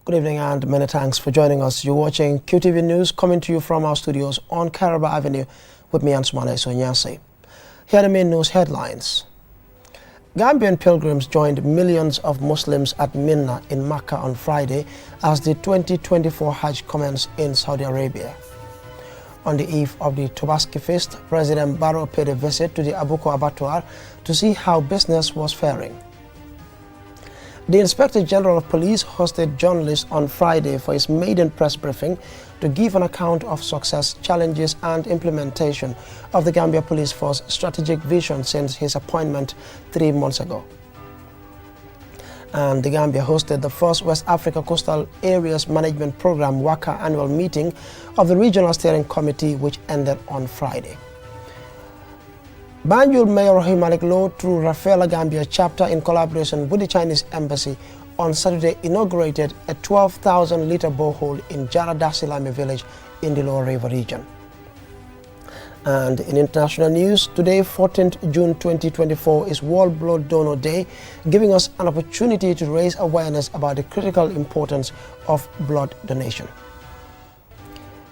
Good evening and many thanks for joining us. You're watching QTV News coming to you from our studios on Caraba Avenue with me, Ansumana Sonyase. Here are the main news headlines. Gambian pilgrims joined millions of Muslims at Mina in Mecca on Friday as the 2024 Hajj commenced in Saudi Arabia. On the eve of the Tobaski Feast, President Barrow paid a visit to the Abuko abattoir to see how business was faring. The Inspector General of Police hosted journalists on Friday for his maiden press briefing to give an account of success, challenges and implementation of the Gambia Police Force strategic vision since his appointment 3 months ago. And the Gambia hosted the first West Africa Coastal Areas Management Program WACA annual meeting of the Regional Steering Committee, which ended on Friday. Banjul Mayor Rahim Malik Low, through Rafaela Gambia chapter in collaboration with the Chinese Embassy, on Saturday inaugurated a 12,000-litre borehole in Jara Dasilame village in the Lower River region. And in international news, today, 14th June 2024, is World Blood Donor Day, giving us an opportunity to raise awareness about the critical importance of blood donation.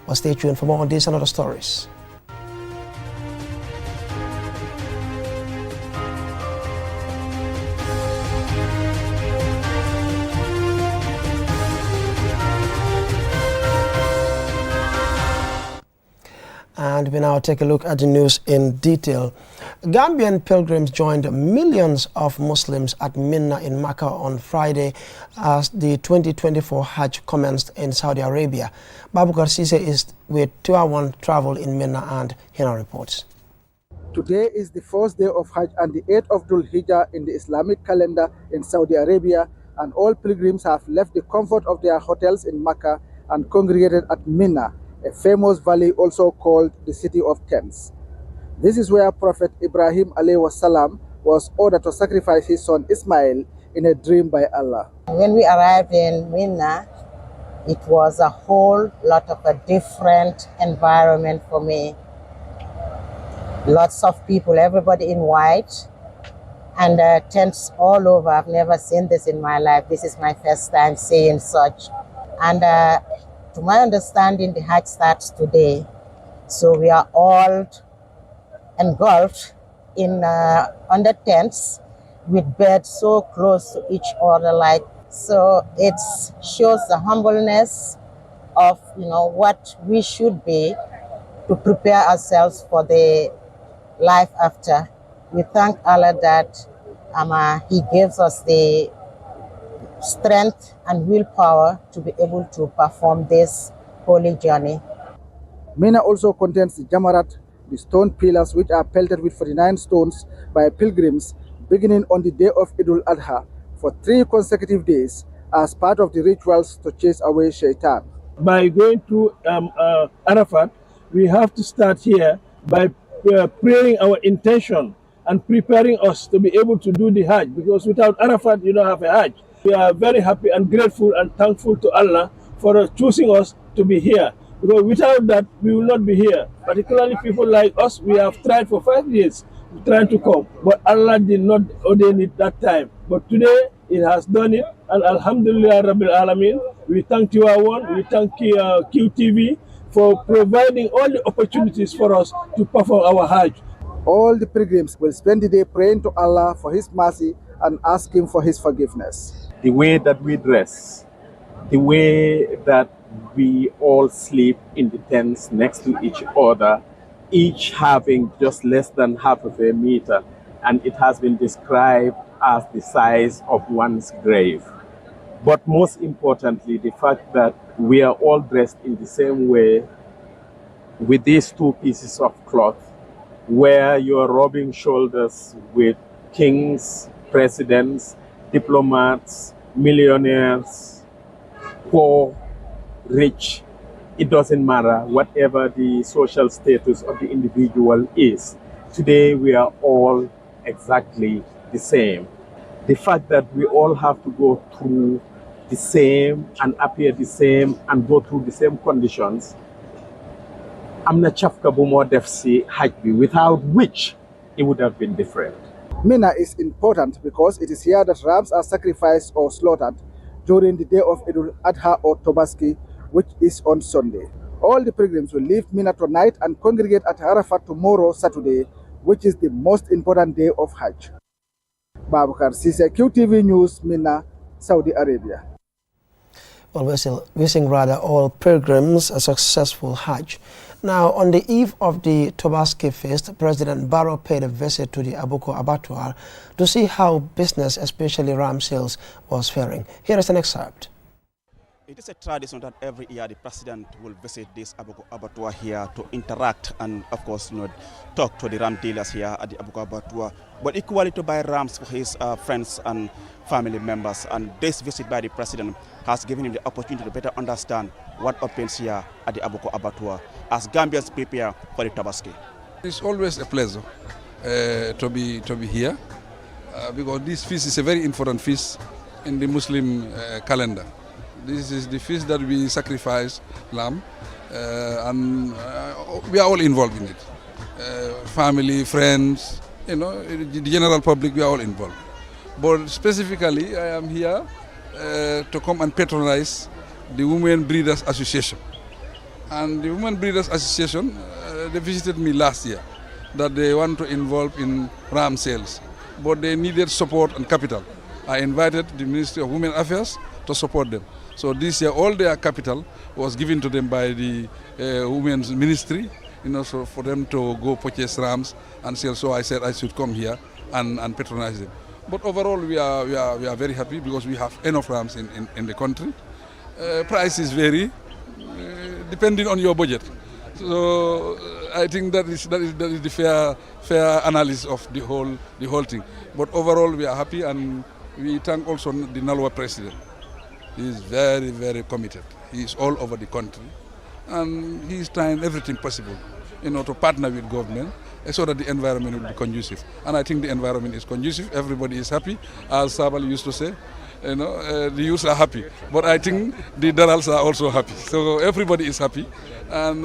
Well, stay tuned for more on this and other stories. And we now take a look at the news in detail. Gambian pilgrims joined millions of Muslims at Mina in Mecca on Friday as the 2024 Hajj commenced in Saudi Arabia. Babukar Sise is with 2-hour travel in Mina and Hina reports. Today is the first day of Hajj and the 8th of Dhul Hijjah in the Islamic calendar in Saudi Arabia, and all pilgrims have left the comfort of their hotels in Mecca and congregated at Mina, a famous valley also called the City of Tents. This is where Prophet Ibrahim alayhi wasalam was ordered to sacrifice his son Ismail in a dream by Allah. When we arrived in Mina, it was a whole lot of a different environment for me. Lots of people, everybody in white, and tents all over. I've never seen this in my life. This is my first time seeing such. And to my understanding, the Hajj starts today. So we are all engulfed in under tents with beds so close to each other. So it shows the humbleness of what we should be to prepare ourselves for the life after. We thank Allah that He gives us the strength and willpower to be able to perform this holy journey. Mina also contains the Jamarat, the stone pillars which are pelted with 49 stones by pilgrims beginning on the day of Idul Adha for 3 consecutive days as part of the rituals to chase away Shaitan. By going to Arafat, we have to start here by praying our intention and preparing us to be able to do the Hajj, because without Arafat you don't have a Hajj. We are very happy and grateful and thankful to Allah for choosing us to be here, because without that we will not be here. Particularly people like us, we have tried for 5 years trying to come, but Allah did not ordain it that time. But today it has done it, and Alhamdulillah Rabbil Alameen. We thank you, we thank QTV for providing all the opportunities for us to perform our Hajj. All the pilgrims will spend the day praying to Allah for His mercy and ask Him for His forgiveness. The way that we dress, the way that we all sleep in the tents next to each other, each having just less than half of a meter, and it has been described as the size of one's grave. But most importantly, the fact that we are all dressed in the same way with these 2 pieces of cloth, where you are rubbing shoulders with kings, presidents, diplomats, millionaires, poor, rich, it doesn't matter whatever the social status of the individual is. Today we are all exactly the same. The fact that we all have to go through the same and appear the same and go through the same conditions, I'm not chafka bumo defsi hajbi, without which it would have been different. Mina is important because it is here that rams are sacrificed or slaughtered during the day of Idul Adha or Tobaski, which is on Sunday. All the pilgrims will leave Mina tonight and congregate at Arafat tomorrow, Saturday, which is the most important day of Hajj. Babakar Sise, QTV News, Mina, Saudi Arabia. Well, wishing all pilgrims a successful Hajj. Now, on the eve of the Tobaski feast, President Barrow paid a visit to the Abuko abattoir to see how business, especially ram sales, was faring. Here is an excerpt. It is a tradition that every year the president will visit this Abuko abattoir here to interact and, of course, talk to the ram dealers here at the Abuko abattoir, but equally to buy rams for his friends and family members. And this visit by the president has given him the opportunity to better understand what happens here at the Abuko abattoir as Gambians prepare for the Tobaski. It's always a pleasure to be here because this feast is a very important feast in the Muslim calendar. This is the feast that we sacrifice lamb, and we are all involved in it. Family, friends, the general public, we are all involved. But specifically, I am here to come and patronize the Women Breeders Association. And the Women Breeders Association, they visited me last year, that they want to involve in ram sales, but they needed support and capital. I invited the Ministry of Women Affairs to support them. So this year, all their capital was given to them by the Women's Ministry, so for them to go purchase rams and sell. So I said I should come here and patronize them. But overall, we are very happy because we have enough rams in the country. Prices vary depending on your budget. So I think that is the fair analysis of the whole thing. But overall, we are happy, and we thank also the Nalwa president. He is very, very committed. He is all over the country, and he is trying everything possible, to partner with government so that the environment will be conducive. And I think the environment is conducive. Everybody is happy, as Sabal used to say. The youths are happy, but I think the Dalals are also happy. So everybody is happy, and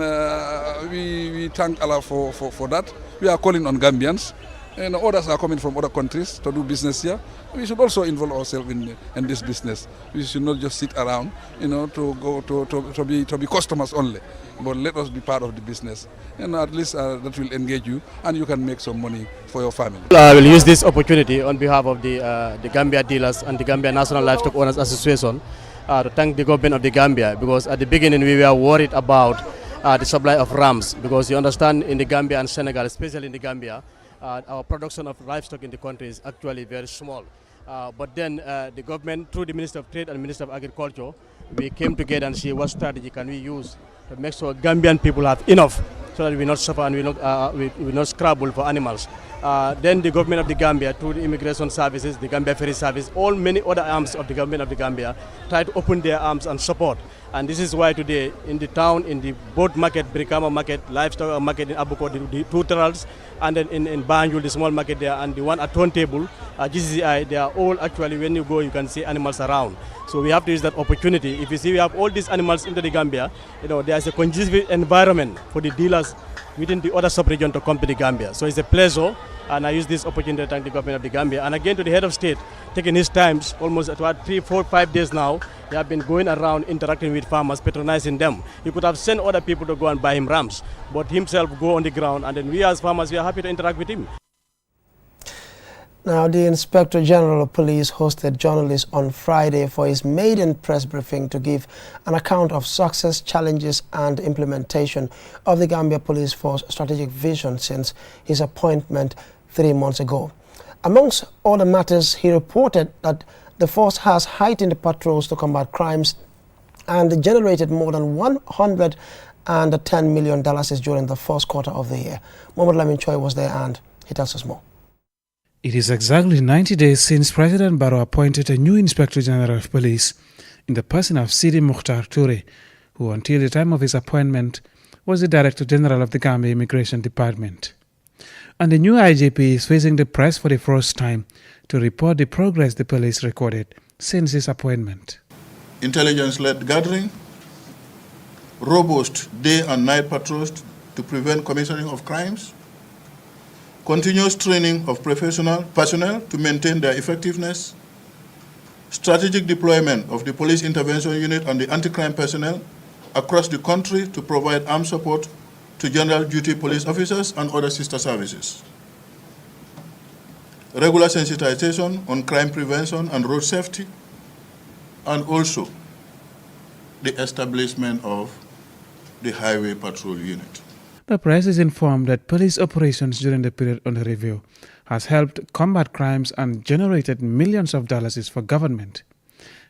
we thank Allah for that. We are calling on Gambians. Others are coming from other countries to do business here. We should also involve ourselves in this business. We should not just sit around, to be customers only. But let us be part of the business. At least that will engage you, and you can make some money for your family. I will use this opportunity on behalf of the Gambia dealers and the Gambia National Livestock Owners Association to thank the government of the Gambia, because at the beginning we were worried about the supply of rams, because you understand in the Gambia and Senegal, especially in the Gambia, our production of livestock in the country is actually very small. But then the government, through the Minister of Trade and Minister of Agriculture, we came together and see what strategy can we use to make sure Gambian people have enough, so that we not suffer and we not scrabble for animals. Then the government of the Gambia, through the immigration services, the Gambia Ferry Service, many other arms of the government of the Gambia, try to open their arms and support. And this is why today in the town, in the boat market, Brikama market, livestock market in Abuko, the two terrals, and then in Banjul, the small market there, and the one at Turntable, GCCI, they are all actually, when you go, you can see animals around. So we have to use that opportunity. If you see we have all these animals into the Gambia, there's a conducive environment for the dealers within the other sub-region to come to the Gambia. So it's a pleasure, and I use this opportunity to thank the government of the Gambia. And again to the head of state, taking his time, almost 3, 4, 5 days now, they have been going around interacting with farmers, patronizing them. He could have sent other people to go and buy him rams, but himself go on the ground, and then we as farmers, we are happy to interact with him. Now, the Inspector General of Police hosted journalists on Friday for his maiden press briefing to give an account of success, challenges and implementation of the Gambia Police Force strategic vision since his appointment 3 months ago. Amongst all the matters, he reported that the force has heightened patrols to combat crimes and generated more than $110 million during the first quarter of the year. Mohamed Lamin Choi was there and he tells us more. It is exactly 90 days since President Barrow appointed a new Inspector General of Police in the person of Sidi Mukhtar Toure, who until the time of his appointment was the Director General of the Gambia Immigration Department. And the new IGP is facing the press for the first time to report the progress the police recorded since his appointment. Intelligence-led gathering, robust day and night patrols to prevent commission of crimes, continuous training of professional personnel to maintain their effectiveness, strategic deployment of the police intervention unit and the anti-crime personnel across the country to provide armed support to general duty police officers and other sister services. Regular sensitization on crime prevention and road safety, and also the establishment of the highway patrol unit. The press is informed that police operations during the period under review has helped combat crimes and generated millions of dollars for government.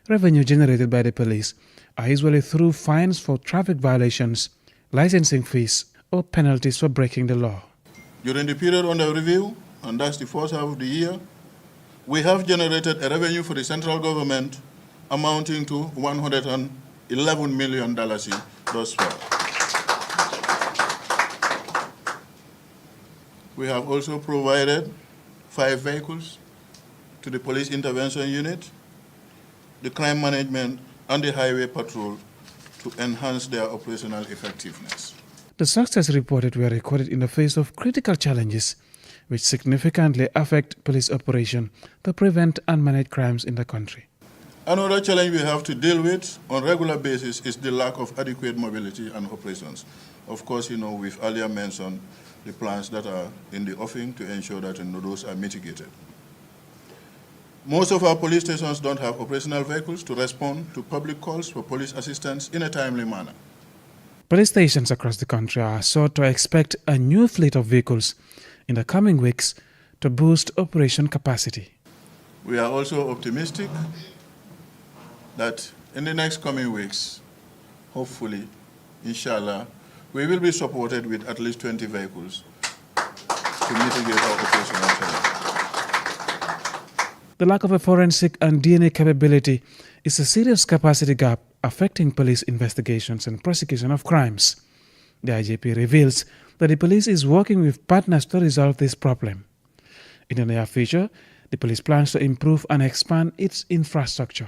Revenue generated by the police are usually through fines for traffic violations, licensing fees, or penalties for breaking the law. During the period under review, and that's the first half of the year, we have generated a revenue for the central government amounting to $111 million thus far. We have also provided 5 vehicles to the police intervention unit, the crime management, and the highway patrol to enhance their operational effectiveness. The success reported were recorded in the face of critical challenges which significantly affect police operation to prevent and manage crimes in the country. Another challenge we have to deal with on a regular basis is the lack of adequate mobility and operations. Of course, we've earlier mentioned the plans that are in the offing to ensure that those are mitigated. Most of our police stations don't have operational vehicles to respond to public calls for police assistance in a timely manner. Police stations across the country are sought to expect a new fleet of vehicles in the coming weeks to boost operation capacity. We are also optimistic that in the next coming weeks, hopefully, inshallah, we will be supported with at least 20 vehicles to mitigate our operational challenge. The lack of a forensic and DNA capability is a serious capacity gap affecting police investigations and prosecution of crimes. The IGP reveals that the police is working with partners to resolve this problem. In the near future, the police plans to improve and expand its infrastructure.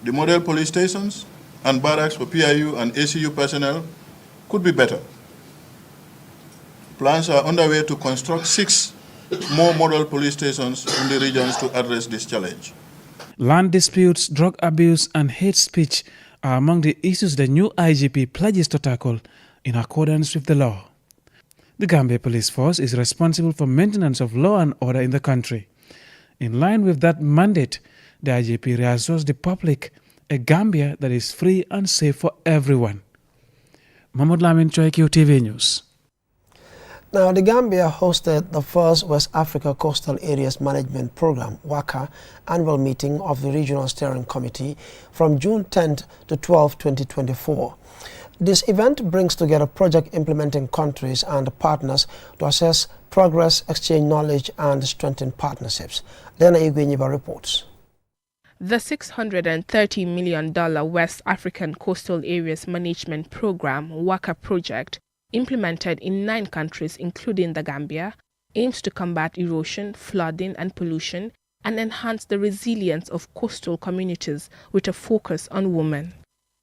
The model police stations and barracks for PIU and ACU personnel could be better. Plans are underway to construct 6 more model police stations in the regions to address this challenge. Land disputes, drug abuse, and hate speech are among the issues the new IGP pledges to tackle in accordance with the law. The Gambia Police Force is responsible for maintenance of law and order in the country. In line with that mandate, the IGP reassures the public a Gambia that is free and safe for everyone. Mahmoud Lamin Choi, QTV News. Now, the Gambia hosted the first West Africa Coastal Areas Management Program, WACA, annual meeting of the Regional Steering Committee from June 10 to 12, 2024. This event brings together project implementing countries and partners to assess progress, exchange knowledge, and strengthen partnerships. Lena Igwenyiba reports. The $630 million West African Coastal Areas Management Program, WACA project, implemented in 9 countries including the Gambia, aims to combat erosion, flooding and pollution and enhance the resilience of coastal communities with a focus on women.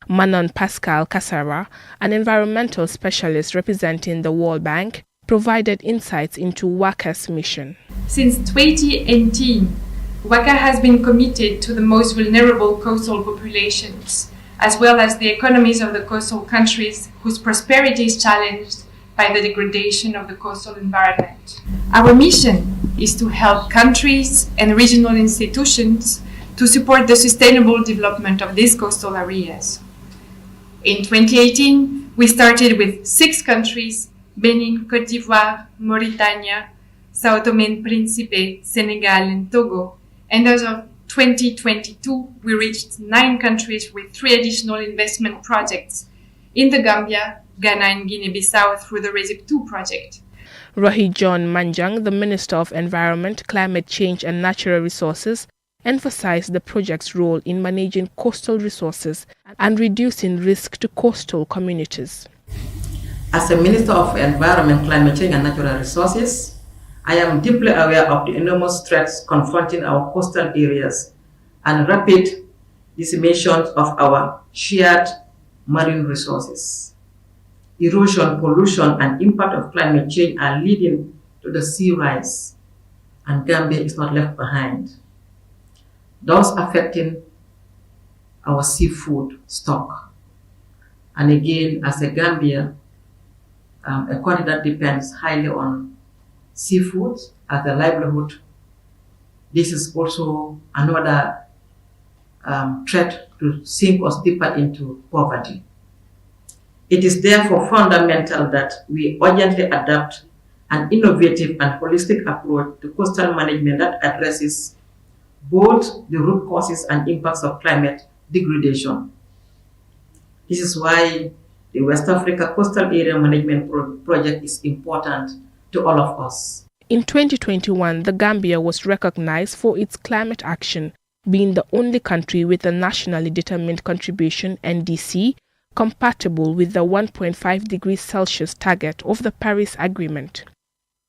Manon Pascal Cassara, an environmental specialist representing the World Bank, provided insights into WACA's mission. Since 2018, WACA has been committed to the most vulnerable coastal populations, as well as the economies of the coastal countries whose prosperity is challenged by the degradation of the coastal environment. Our mission is to help countries and regional institutions to support the sustainable development of these coastal areas. In 2018, we started with 6 countries: Benin, Côte d'Ivoire, Mauritania, Sao Tome and Principe, Senegal, and Togo. And as of 2022, we reached 9 countries with 3 additional investment projects in the Gambia, Ghana, and Guinea-Bissau through the RESIP 2 project. Rohi John Manjang, the Minister of Environment, Climate Change and Natural Resources, emphasized the project's role in managing coastal resources and reducing risk to coastal communities. As a Minister of Environment, Climate Change and Natural Resources, I am deeply aware of the enormous threats confronting our coastal areas and rapid decimation of our shared marine resources. Erosion, pollution, and impact of climate change are leading to the sea rise, and Gambia is not left behind. thus affecting our seafood stock. And again, as a Gambia, a country that depends highly on seafood as a livelihood, this is also another threat to sink us deeper into poverty. It is therefore fundamental that we urgently adopt an innovative and holistic approach to coastal management that addresses both the root causes and impacts of climate degradation. This is why the West Africa Coastal Area Management Project is important to all of us. In 2021, the Gambia was recognized for its climate action, being the only country with a nationally determined contribution (NDC) compatible with the 1.5 degrees Celsius target of the Paris Agreement.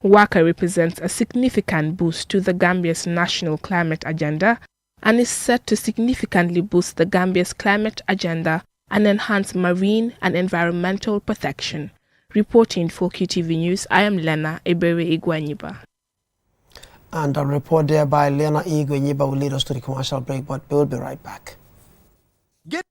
WACA represents a significant boost to the Gambia's national climate agenda and is set to significantly boost the Gambia's climate agenda and enhance marine and environmental protection. Reporting for QTV News, I am Lena Ebere Igwanyiba. And a report there by Lena Igwanyiba will lead us to the commercial break, but we'll be right back. Get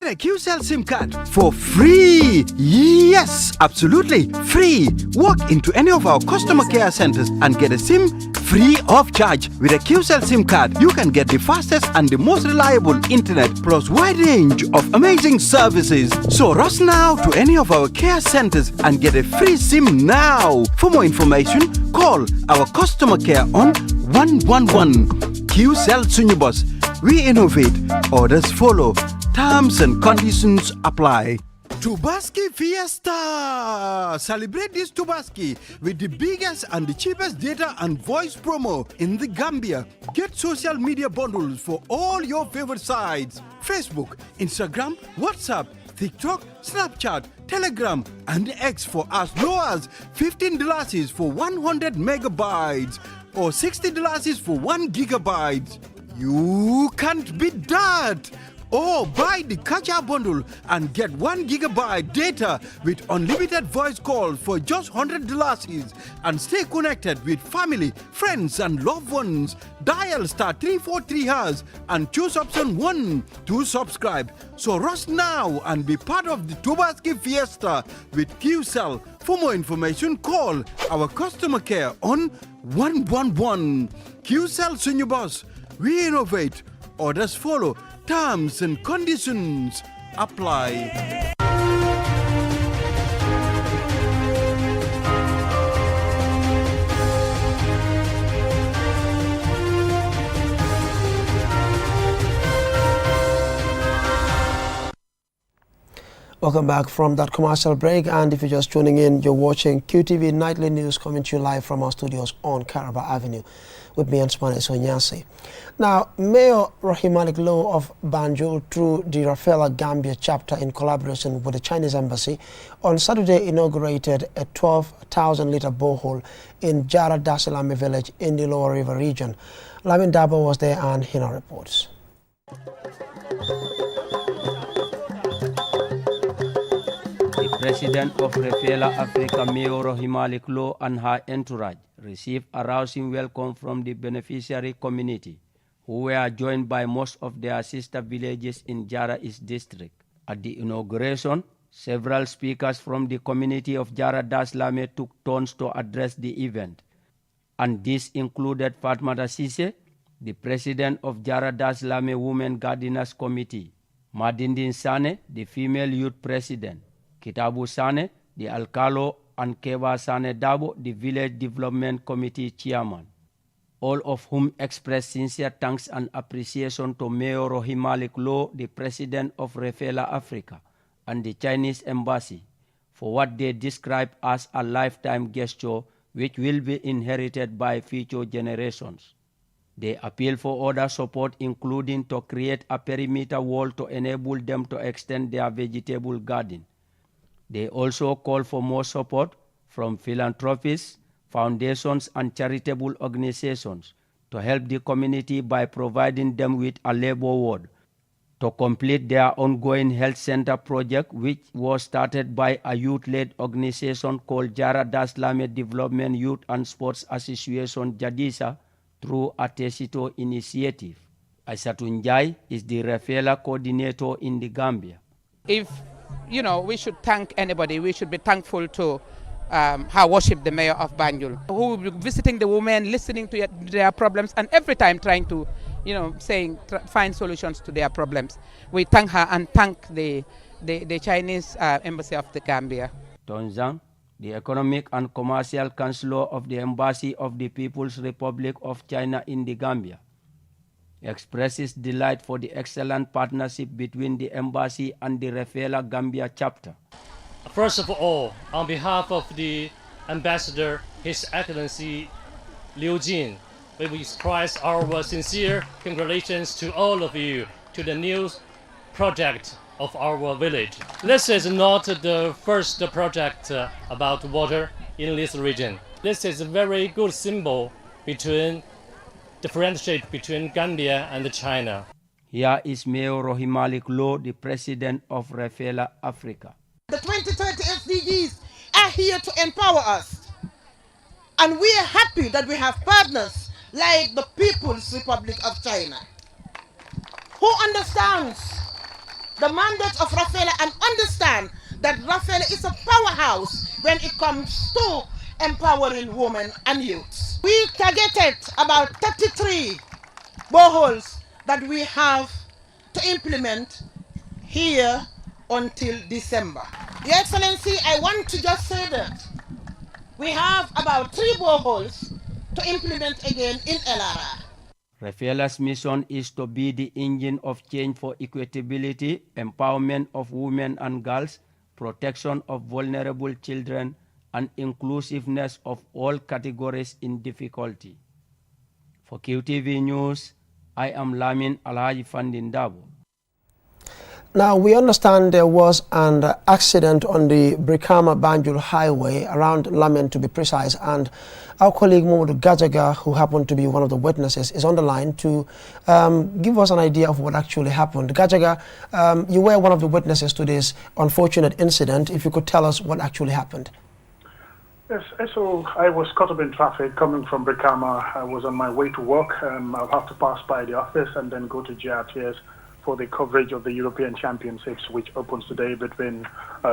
a QCell SIM card for free. Yes, absolutely free. Walk into any of our customer care centers and get a SIM free of charge. With a QCell SIM card, you can get the fastest and the most reliable internet plus wide range of amazing services. So rush now to any of our care centers and get a free SIM now. For more information, call our customer care on 111. QCell Sunyubus. We innovate, others follow. Terms and conditions apply. Tubaski Fiesta! Celebrate this Tubaski with the biggest and the cheapest data and voice promo in the Gambia. Get social media bundles for all your favorite sites: Facebook, Instagram, WhatsApp, TikTok, Snapchat, Telegram, and X for as low as $15 for 100 megabytes or $60 for 1 gigabyte. You can't beat that! Or buy the Kacha bundle and get 1 gigabyte data with unlimited voice calls for just $100 and stay connected with family, friends, and loved ones. Dial *343# and choose option 1 to subscribe. So rush now and be part of the Tubaski Fiesta with QCell. For more information, call our customer care on 111. QCell Sunyubus. We innovate. Orders follow. Terms and conditions apply. Welcome back from that commercial break, and if you're just tuning in, you're watching QTV Nightly News coming to you live from our studios on Caraba Avenue with me and Smane Sonyasi. Now, Mayor Rahim Malik Low of Banjul, through the Rafela Gambia chapter in collaboration with the Chinese Embassy, on Saturday inaugurated a 12,000-litre borehole in Jara Dasilame village in the Lower River region. Lamin Dabo was there and Hina reports. President of Rafela Africa, Mayor Rahim Malik Low, and her entourage received a rousing welcome from the beneficiary community, who were joined by most of their sister villages in Jara East District. At the inauguration, several speakers from the community of Jara Daslame took turns to address the event, and this included Fatmata Sise, the president of Jara Daslame Women Gardeners Committee, Madindin Sane, the female youth president, Kitabu Sane, the Alcalo, and Keba Sane Dabo, the Village Development Committee chairman, all of whom expressed sincere thanks and appreciation to Mayor Rahim Malik Low, the president of Rafela Africa, and the Chinese Embassy, for what they described as a lifetime gesture which will be inherited by future generations. They appeal for other support, including to create a perimeter wall to enable them to extend their vegetable garden. They also call for more support from philanthropists, foundations, and charitable organizations to help the community by providing them with a labor ward to complete their ongoing health center project, which was started by a youth-led organization called Jara Daslame Development Youth and Sports Association, JADISA, through a Teshito initiative. Aissatou Njai is the Rafaela coordinator in the Gambia. If, we should thank anybody, we should be thankful to Her Worship, the Mayor of Banjul, who will be visiting the women, listening to their problems, and every time trying to, find solutions to their problems. We thank her and thank the Chinese Embassy of the Gambia. Tong Zhang, the Economic and Commercial Counselor of the Embassy of the People's Republic of China in the Gambia, expresses delight for the excellent partnership between the embassy and the Rafaela Gambia chapter. First of all, on behalf of the Ambassador, His Excellency Liu Jin, we will express our sincere congratulations to all of you to the new project of our village. This is not the first project about water in this region. This is a very good symbol between the friendship between Gambia and China. Here is Mayor Rohimalik Low, the president of Rafaela Africa. The 2030 SDGs are here to empower us. And we are happy that we have partners like the People's Republic of China, who understands the mandate of Rafaela and understand that Rafaela is a powerhouse when it comes to empowering women and youths. We targeted about 33 boreholes that we have to implement here until December. Your Excellency, I want to just say that we have about 3 boreholes to implement again in LRR. Rafaela's mission is to be the engine of change for equitability, empowerment of women and girls, protection of vulnerable children, and inclusiveness of all categories in difficulty. For QTV News, I am Lamin Alhaji Fandindabo. Now, we understand there was an accident on the Brikama-Banjul highway, around Lamin to be precise, and our colleague Momodu Gajaga, who happened to be one of the witnesses, is on the line to give us an idea of what actually happened. Gajaga, you were one of the witnesses to this unfortunate incident. If you could tell us what actually happened. Yes, so I was caught up in traffic coming from Brikama. I was on my way to work. I'll have to pass by the office and then go to GRTS for the coverage of the European Championships, which opens today between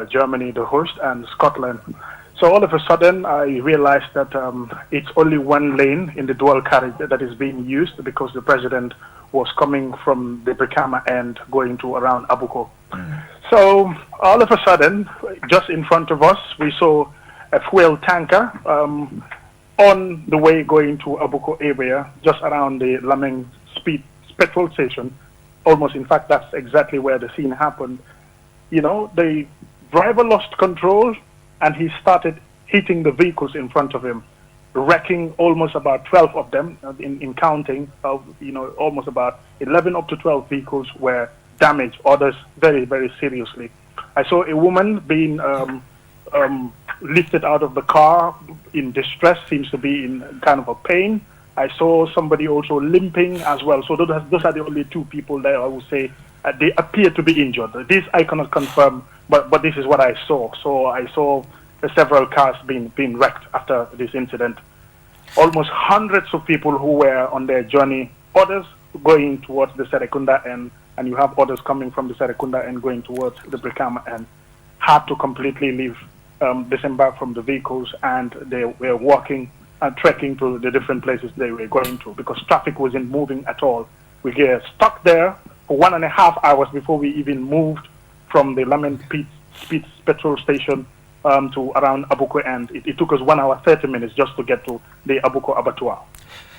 Germany, the host, and Scotland. So all of a sudden, I realized that it's only one lane in the dual carriage that is being used because the president was coming from the Brikama end going to around Abuko. So all of a sudden, just in front of us, we saw a fuel tanker on the way going to Abuko area, just around the Laming petrol station. Almost, in fact, that's exactly where the scene happened. You know, the driver lost control and he started hitting the vehicles in front of him, wrecking almost about 12 of them in counting. Almost about 11 up to 12 vehicles were damaged, others very, very seriously. I saw a woman being lifted out of the car in distress, seems to be in kind of a pain. I saw somebody also limping as well. So those are the only 2 people there, I would say. They appear to be injured. This I cannot confirm, but this is what I saw. So I saw several cars being wrecked after this incident. Almost hundreds of people who were on their journey, others going towards the Serekunda end, and you have others coming from the Serekunda end going towards the Brikama end, had to completely leave, disembark from the vehicles, and they were walking and trekking to the different places they were going to because traffic wasn't moving at all. We were stuck there for 1.5 hours before we even moved from the Lamin petrol station to around Abuko, and it took us 1 hour 30 minutes just to get to the Abuko abattoir.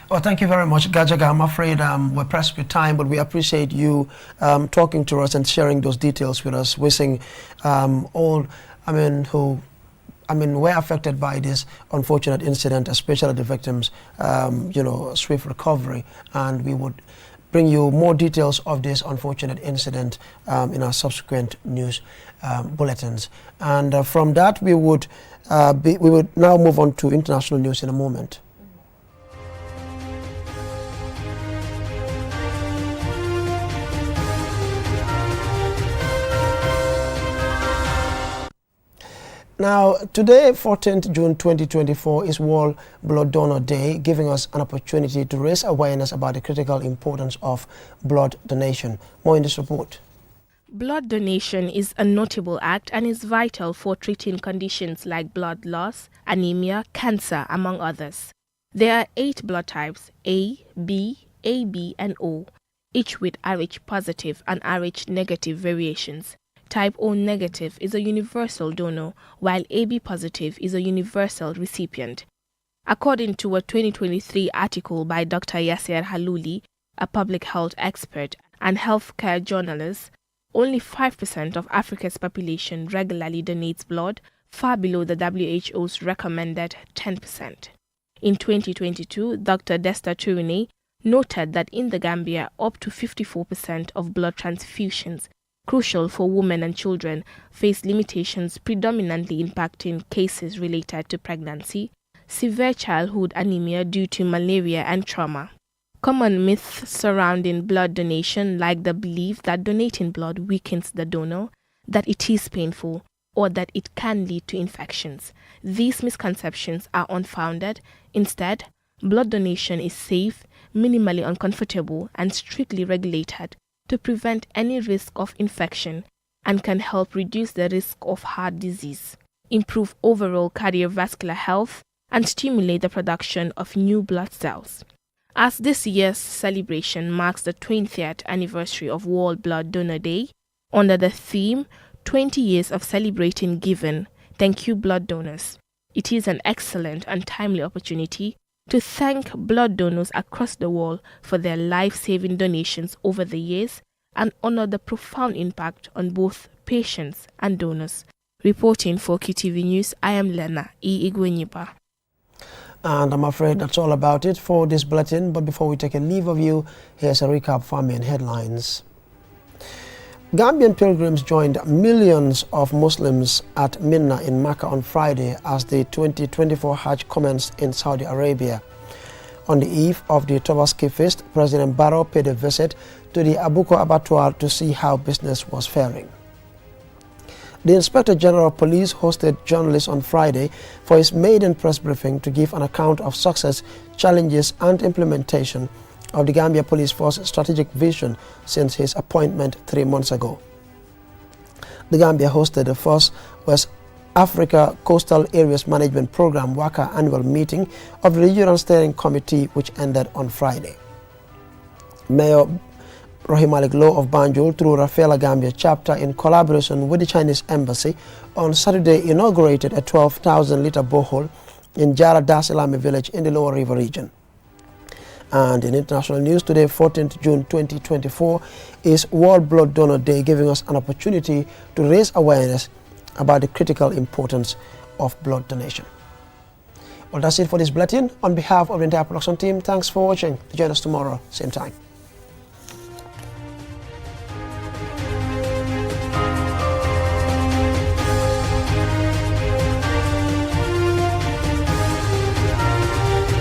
Well, thank you very much, Gajaga. I'm afraid we're pressed with time, but we appreciate you talking to us and sharing those details with us, wishing all, who were affected by this unfortunate incident, especially the victims, swift recovery. And we would bring you more details of this unfortunate incident in our subsequent news bulletins. And from that, we would now move on to international news in a moment. Now, today, 14th June 2024, is World Blood Donor Day, giving us an opportunity to raise awareness about the critical importance of blood donation. More in this report. Blood donation is a notable act and is vital for treating conditions like blood loss, anemia, cancer, among others. There are 8 blood types, A, B, AB, and O, each with Rh positive and Rh negative variations. Type O negative is a universal donor, while AB positive is a universal recipient. According to a 2023 article by Dr. Yasser Halouli, a public health expert and healthcare journalist, only 5% of Africa's population regularly donates blood, far below the WHO's recommended 10%. In 2022, Dr. Desta Tourné noted that in the Gambia, up to 54% of blood transfusions crucial for women and children face limitations predominantly impacting cases related to pregnancy, severe childhood anemia due to malaria and trauma. Common myths surrounding blood donation, like the belief that donating blood weakens the donor, that it is painful, or that it can lead to infections. These misconceptions are unfounded. Instead, blood donation is safe, minimally uncomfortable, and strictly regulated to prevent any risk of infection and can help reduce the risk of heart disease, improve overall cardiovascular health, and stimulate the production of new blood cells. As this year's celebration marks the 20th anniversary of World Blood Donor Day, under the theme 20 Years of Celebrating Giving, Thank You Blood Donors, it is an excellent and timely opportunity to thank blood donors across the world for their life-saving donations over the years and honor the profound impact on both patients and donors. Reporting for QTV News, I am Lena E. Igwenyipa. And I'm afraid that's all about it for this bulletin. But before we take a leave of you, here's a recap for main headlines. Gambian pilgrims joined millions of Muslims at Mina in Mecca on Friday as the 2024 Hajj commenced in Saudi Arabia. On the eve of the Tobaski feast, President Barrow paid a visit to the Abuko abattoir to see how business was faring. The Inspector General of Police hosted journalists on Friday for his maiden press briefing to give an account of success, challenges, and implementation of the Gambia Police Force strategic vision since his appointment 3 months ago. The Gambia hosted the first West Africa Coastal Areas Management Program WACA annual meeting of the Regional Steering Committee, which ended on Friday. Mayor Rohimalik Law of Banjul, through Rafaela Gambia chapter in collaboration with the Chinese Embassy, on Saturday inaugurated a 12,000-litre borehole in Jara Dasilame village in the Lower River region. And in international news, today, 14th June 2024, is World Blood Donor Day, giving us an opportunity to raise awareness about the critical importance of blood donation. Well, that's it for this bulletin. On behalf of the entire production team, thanks for watching. Join us tomorrow, same time.